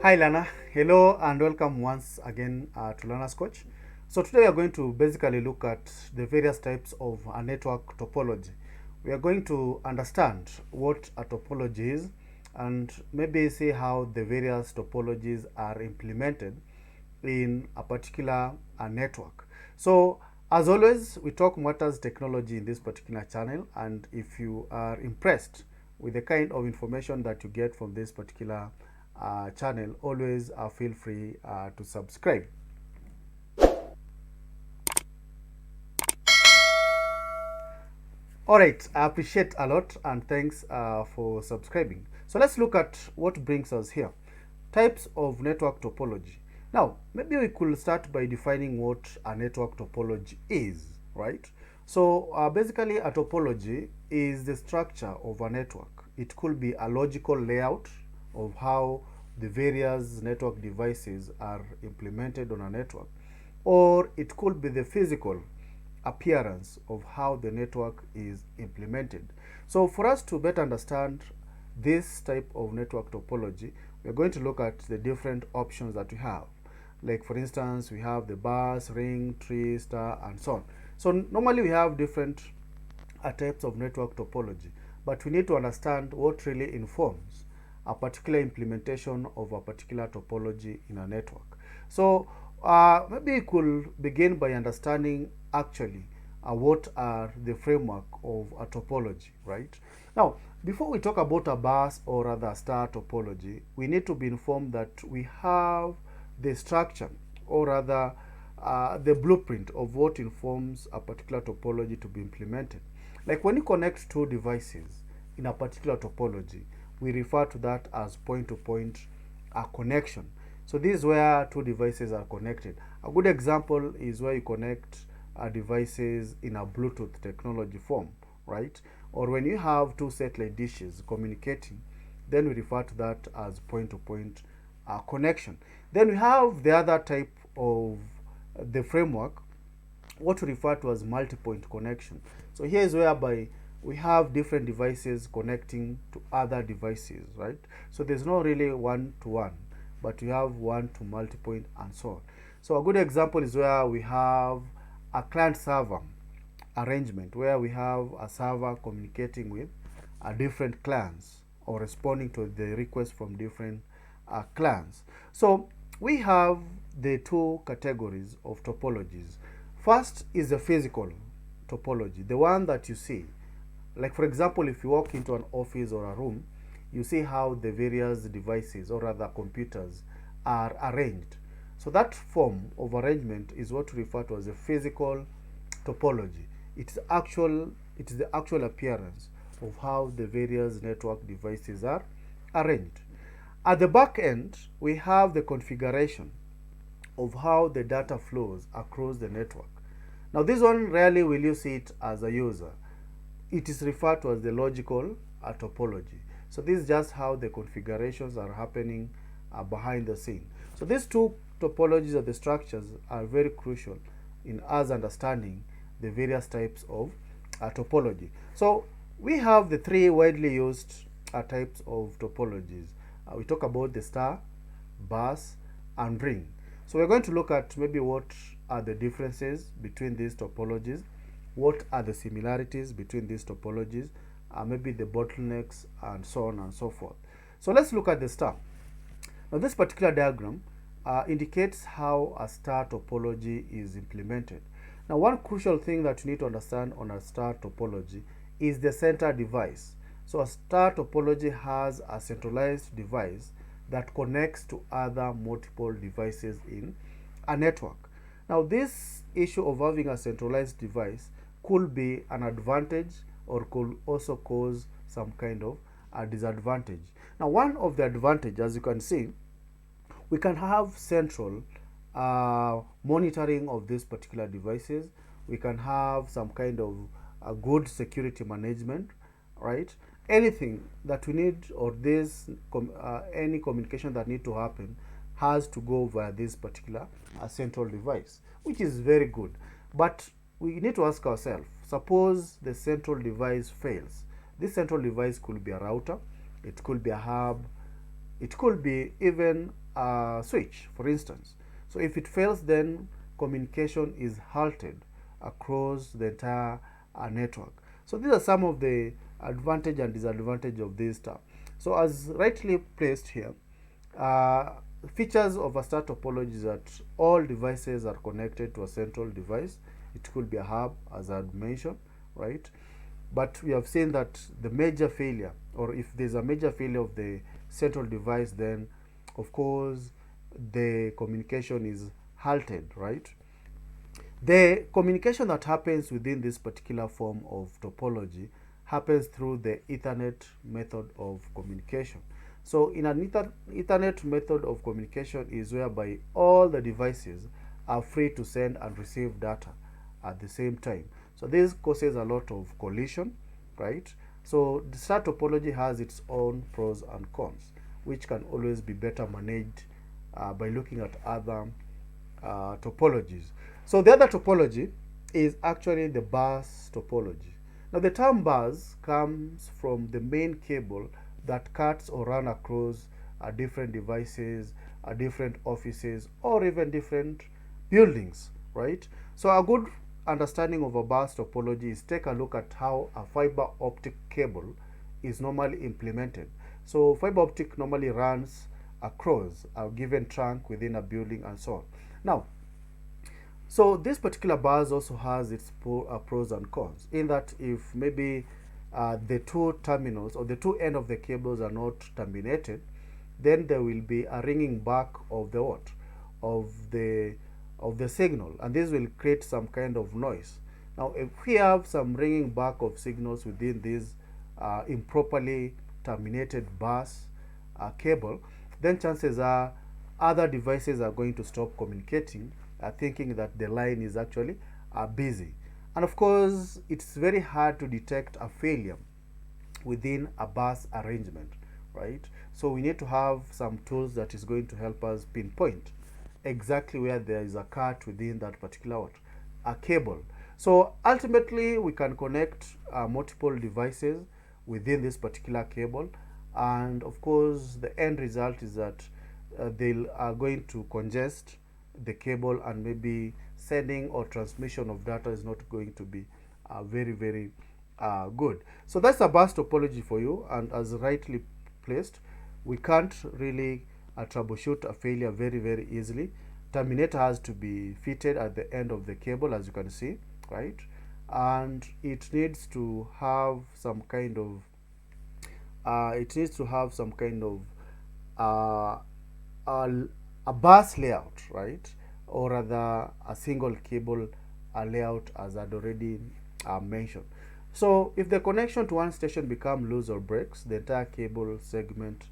Hi Lana, hello and welcome once again to Lana's Coach. So today we are going to basically look at the various types of a network topology. We are going to understand what a topology is and maybe see how the various topologies are implemented in a particular network. So as always, we talk matters technology in this particular channel, and if you are impressed with the kind of information that you get from this particular channel, always feel free to subscribe. All right, I appreciate a lot and thanks for subscribing. So let's look at what brings us here. Types of network topology. Now, maybe we could start by defining what a network topology is, right? So basically a topology is the structure of a network. It could be a logical layout of how the various network devices are implemented on a network, or it could be the physical appearance of how the network is implemented. So for us to better understand this type of network topology, we're going to look at the different options that we have. Like for instance, we have the bus, ring, tree, star, and so on. So normally we have different types of network topology, but we need to understand what really informs a particular implementation of a particular topology in a network. So maybe we could begin by understanding actually what are the framework of a topology, right? Now, before we talk about a bus or rather star topology, we need to be informed that we have the structure or rather the blueprint of what informs a particular topology to be implemented. Like when you connect two devices in a particular topology, we refer to that as point-to-point connection. So this is where two devices are connected. A good example is where you connect devices in a Bluetooth technology form, right? Or when you have two satellite dishes communicating, then we refer to that as point-to-point connection. Then we have the other type of the framework, what we refer to as multi-point connection. So here is whereby we have different devices connecting to other devices, right? So there's not really one-to-one, but we have one to multi-point and so on. So a good example is where we have a client-server arrangement, where we have a server communicating with different clients or responding to the requests from different clients. So we have the two categories of topologies. First is the physical topology, the one that you see. Like for example, if you walk into an office or a room, you see how the various devices or rather computers are arranged. So that form of arrangement is what we refer to as a physical topology. It is the actual appearance of how the various network devices are arranged. At the back end, we have the configuration of how the data flows across the network. Now this one rarely will you see it as a user. It is referred to as the logical topology. So this is just how the configurations are happening behind the scene. So these two topologies or the structures are very crucial in us understanding the various types of topology. So we have the three widely used types of topologies. We talk about the star, bus, and ring. So we're going to look at maybe what are the differences between these topologies, what are the similarities between these topologies, maybe the bottlenecks, and so on and so forth. So let's look at the star. Now this particular diagram indicates how a star topology is implemented. Now one crucial thing that you need to understand on a star topology is the center device. So a star topology has a centralized device that connects to other multiple devices in a network. Now this issue of having a centralized device could be an advantage or could also cause some kind of a disadvantage. Now one of the advantages, as you can see, we can have central monitoring of these particular devices. We can have some kind of a good security management, right? Anything that we need or this any communication that need to happen has to go via this particular central device, which is very good. But we need to ask ourselves, suppose the central device fails. This central device could be a router, it could be a hub, it could be even switch, for instance. So if it fails, then communication is halted across the entire network. So these are some of the advantage and disadvantage of this stuff. So as rightly placed here, uh, features of a star topology is that all devices are connected to a central device. It could be a hub, as I had mentioned, right? But we have seen that the major failure, or if there's a major failure of the central device, then of course the communication is halted, right? The communication that happens within this particular form of topology happens through the Ethernet method of communication. So in an Ethernet method of communication is whereby all the devices are free to send and receive data at the same time. So this causes a lot of collision, right? So the star topology has its own pros and cons, which can always be better managed by looking at other topologies. So the other topology is actually the bus topology. Now the term bus comes from the main cable that cuts or run across different devices, different offices, or even different buildings, right? So a good understanding of a bus topology is take a look at how a fiber optic cable is normally implemented. So fiber optic normally runs across a given trunk within a building and so on. Now, so this particular bus also has its pros and cons, in that if maybe the two terminals or the two end of the cables are not terminated, then there will be a ringing back of the what? Of the signal, and this will create some kind of noise. Now if we have some ringing back of signals within this improperly terminated bus cable, then chances are other devices are going to stop communicating, thinking that the line is actually busy. And of course, it's very hard to detect a failure within a bus arrangement, right? So we need to have some tools that is going to help us pinpoint exactly where there is a cut within that particular a cable. So ultimately, we can connect multiple devices within this particular cable, and of course, the end result is that they are going to congest the cable, and maybe sending or transmission of data is not going to be very good. So that's a bus topology for you, and as rightly placed, we can't really troubleshoot a failure very easily. Terminator has to be fitted at the end of the cable, as you can see, right? And it needs to have some kind of uh, a bus layout, right? Or rather a single cable layout, as I'd already mentioned. So if the connection to one station becomes loose or breaks, the entire cable segment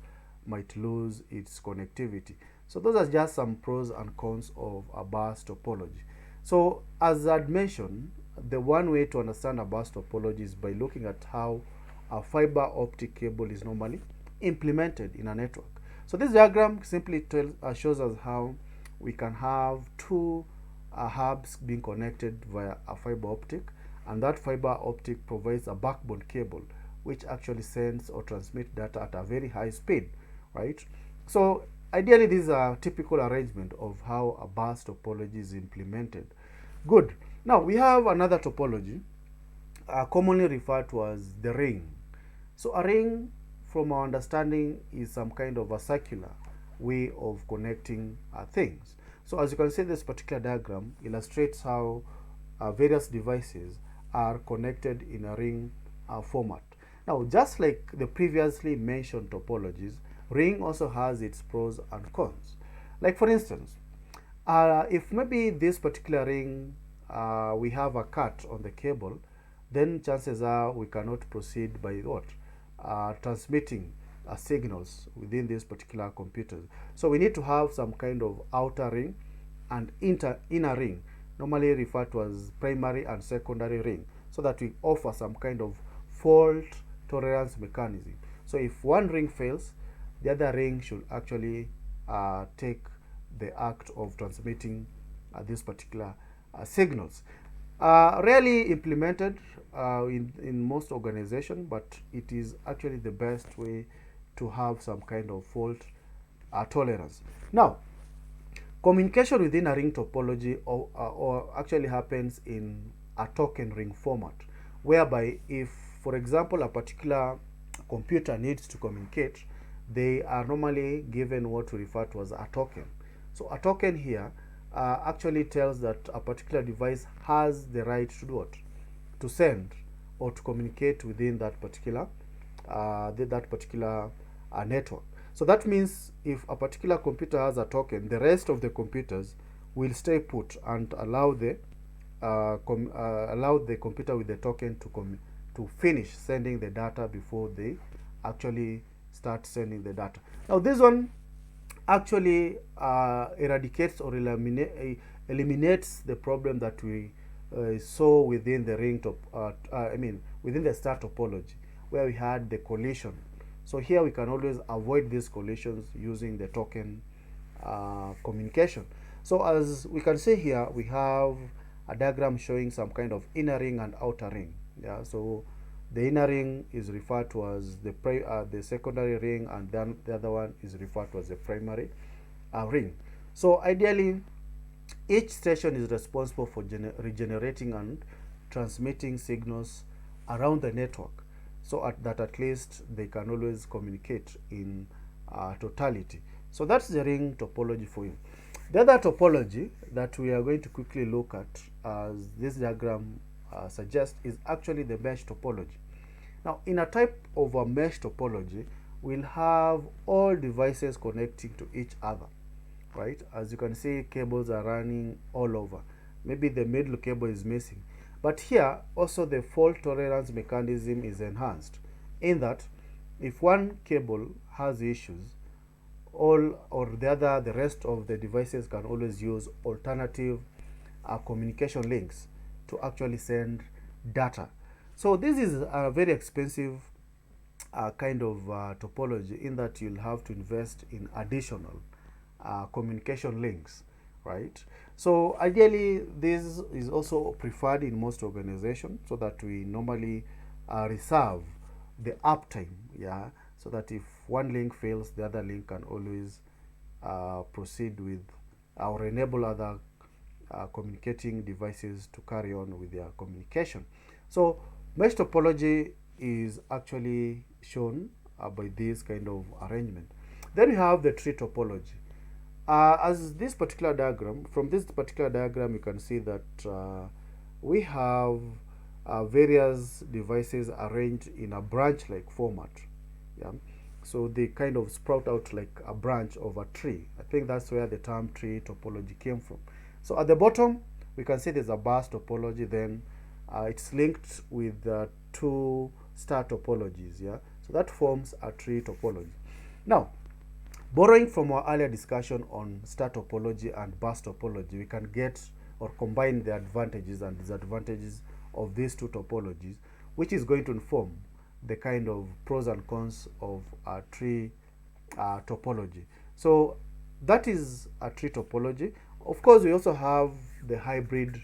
might lose its connectivity. So those are just some pros and cons of a bus topology. So as I'd mentioned, the one way to understand a bus topology is by looking at how a fiber optic cable is normally implemented in a network. So this diagram simply shows us how we can have two hubs being connected via a fiber optic, and that fiber optic provides a backbone cable which actually sends or transmits data at a very high speed, right? So ideally, this is a typical arrangement of how a bus topology is implemented. Good. Now we have another topology commonly referred to as the ring. So a ring, from our understanding, is some kind of a circular way of connecting things. So as you can see, this particular diagram illustrates how various devices are connected in a ring format. Now, just like the previously mentioned topologies, ring also has its pros and cons. Like for instance, if maybe this particular ring we have a cut on the cable, then chances are we cannot proceed by what? Transmitting signals within this particular computer. So we need to have some kind of outer ring and inner ring, normally referred to as primary and secondary ring, so that we offer some kind of fault tolerance mechanism. So if one ring fails, the other ring should actually take the act of transmitting these particular signals. Rarely implemented in most organizations, but it is actually the best way to have some kind of fault tolerance. Now, communication within a ring topology or actually happens in a token ring format, whereby if, for example, a particular computer needs to communicate, they are normally given what we refer to as a token. So a token here actually tells that a particular device has the right to do what? To send or to communicate within that particular network. So that means if a particular computer has a token, the rest of the computers will stay put and allow the computer with the token to finish sending the data before they actually start sending the data. Now this one actually eradicates or eliminates the problem that we saw within the within the star topology, where we had the collision. So here we can always avoid these collisions using the token communication. So as we can see here, we have a diagram showing some kind of inner ring and outer ring. Yeah, so the inner ring is referred to as the secondary ring, and then the other one is referred to as the primary ring. So ideally, each station is responsible for regenerating and transmitting signals around the network, so that at least they can always communicate in totality. So that's the ring topology for you. The other topology that we are going to quickly look at, as this diagram suggests, is actually the mesh topology. Now, in a type of a mesh topology, we'll have all devices connecting to each other, right? As you can see, cables are running all over. Maybe the middle cable is missing. But here, also the fault tolerance mechanism is enhanced, in that if one cable has issues, the rest of the devices can always use alternative communication links to actually send data. So this is a very expensive kind of topology, in that you'll have to invest in additional communication links, right? So ideally, this is also preferred in most organizations, so that we normally reserve the uptime, yeah, so that if one link fails, the other link can always proceed with or enable other communicating devices to carry on with their communication. So mesh topology is actually shown by this kind of arrangement. Then we have the tree topology. As this particular diagram, from this particular diagram, you can see that we have various devices arranged in a branch-like format. Yeah, so they kind of sprout out like a branch of a tree. I think that's where the term tree topology came from. So at the bottom, we can see there's a bus topology. Then it's linked with two star topologies. Yeah, so that forms a tree topology. Now, borrowing from our earlier discussion on star topology and bus topology, we can get or combine the advantages and disadvantages of these two topologies, which is going to inform the kind of pros and cons of a tree topology. So that is a tree topology. Of course, we also have the hybrid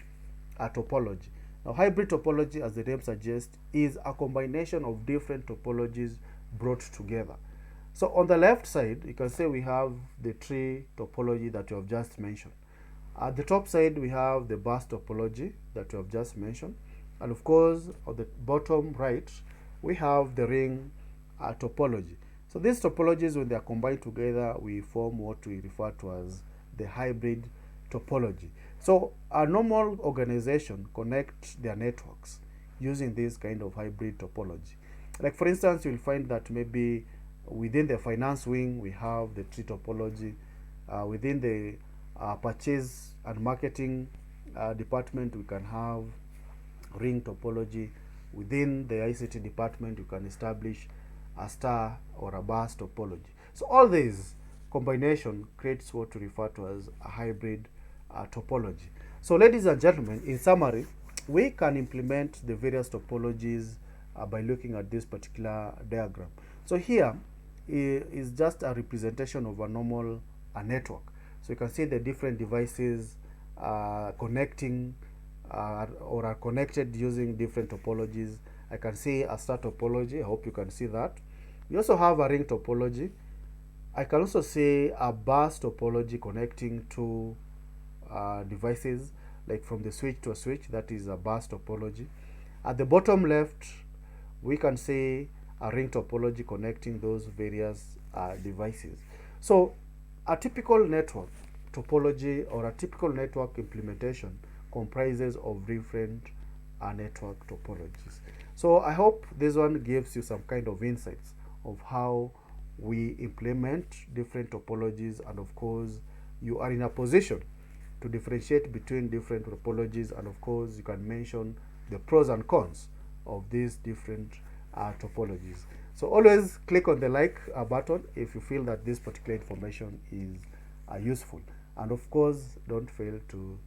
topology. Now, hybrid topology, as the name suggests, is a combination of different topologies brought together. So on the left side, you can see we have the tree topology that we have just mentioned. At the top side, we have the bus topology that we have just mentioned. And of course, on the bottom right, we have the ring topology. So these topologies, when they are combined together, we form what we refer to as the hybrid topology. So a normal organization connects their networks using this kind of hybrid topology. Like for instance, you'll find that maybe within the finance wing, we have the tree topology. Within the purchase and marketing department, we can have ring topology. Within the ICT department, you can establish a star or a bus topology. So all these combination creates what we refer to as a hybrid topology. So ladies and gentlemen, in summary, we can implement the various topologies by looking at this particular diagram. So here is just a representation of a normal network. So you can see the different devices connecting or are connected using different topologies. I can see a star topology. I hope you can see that. We also have a ring topology. I can also say a bus topology connecting two devices, like from the switch to a switch. That is a bus topology. At the bottom left, we can say a ring topology connecting those various devices. So a typical network topology or a typical network implementation comprises of different network topologies. So I hope this one gives you some kind of insights of how we implement different topologies, and of course you are in a position to differentiate between different topologies, and of course you can mention the pros and cons of these different topologies. So always click on the like button if you feel that this particular information is useful, and of course don't fail to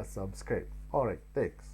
subscribe. All right, thanks.